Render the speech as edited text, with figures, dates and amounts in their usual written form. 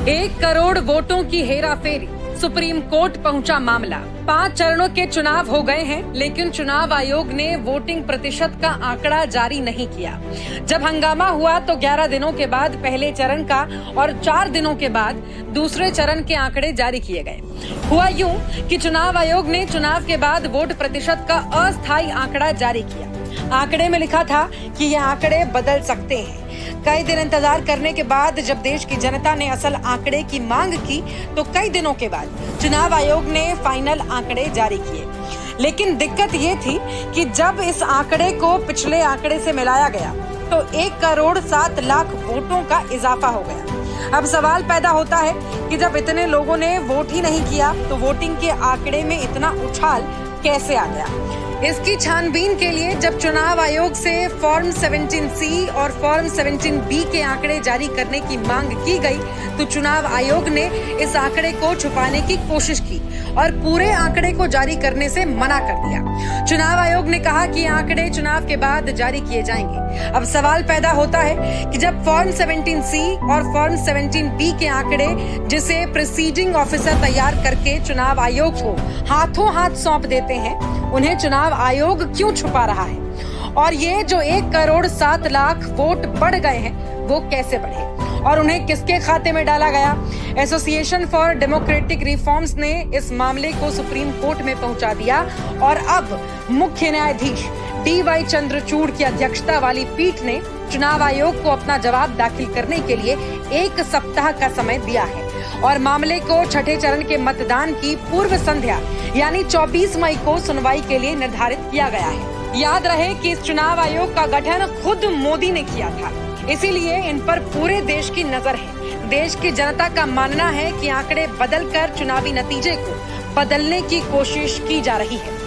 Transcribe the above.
1 करोड़ वोटों की हेराफेरी, सुप्रीम कोर्ट पहुंचा मामला। 5 चरणों के चुनाव हो गए हैं, लेकिन चुनाव आयोग ने वोटिंग प्रतिशत का आंकड़ा जारी नहीं किया। जब हंगामा हुआ तो 11 दिनों के बाद पहले चरण का और 4 दिनों के बाद दूसरे चरण के आंकड़े जारी किए गए। हुआ यूं कि चुनाव आयोग ने चुनाव के बाद वोट प्रतिशत का अस्थायी आंकड़ा जारी किया। आंकड़े में लिखा था कि ये आंकड़े बदल सकते हैं। कई दिन इंतजार करने के बाद जब देश की जनता ने असल आंकड़े की मांग की तो कई दिनों के बाद चुनाव आयोग ने फाइनल आंकड़े जारी किए। लेकिन दिक्कत ये थी कि जब इस आंकड़े को पिछले आंकड़े से मिलाया गया तो 1 करोड़ 7 लाख वोटों का इजाफा हो गया। अब सवाल पैदा होता है कि जब इतने लोगों ने वोट ही नहीं किया तो वोटिंग के आंकड़े में इतना उछाल कैसे आ गया। इसकी छानबीन के लिए जब चुनाव आयोग से फॉर्म 17C और फॉर्म 17B के आंकड़े जारी करने की मांग की गई तो चुनाव आयोग ने इस आंकड़े को छुपाने की कोशिश की और पूरे आंकड़े को जारी करने से मना कर दिया। चुनाव आयोग ने कहा कि आंकड़े चुनाव के बाद जारी किए जाएंगे। अब सवाल पैदा होता है कि जब फॉर्म 17C और फॉर्म 17B के आंकड़े जिसे प्रिसीडिंग ऑफिसर तैयार करके चुनाव आयोग को हाथों हाथ सौंप देते हैं, उन्हें चुनाव आयोग क्यों छुपा रहा है? और ये जो 1 करोड़ 7 लाख वोट बढ़ गए हैं वो कैसे बढ़े और उन्हें किसके खाते में डाला गया? एसोसिएशन फॉर डेमोक्रेटिक रिफॉर्म्स ने इस मामले को सुप्रीम कोर्ट में पहुंचा दिया और अब मुख्य न्यायाधीश DY चंद्रचूड़ की अध्यक्षता वाली पीठ ने चुनाव आयोग को अपना जवाब दाखिल करने के लिए 1 सप्ताह का समय दिया है और मामले को छठे चरण के मतदान की पूर्व संध्या यानी 24 मई को सुनवाई के लिए निर्धारित किया गया है। याद रहे कि इस चुनाव आयोग का गठन खुद मोदी ने किया था, इसीलिए इन पर पूरे देश की नजर है। देश की जनता का मानना है कि आंकड़े बदलकर चुनावी नतीजे को बदलने की कोशिश की जा रही है।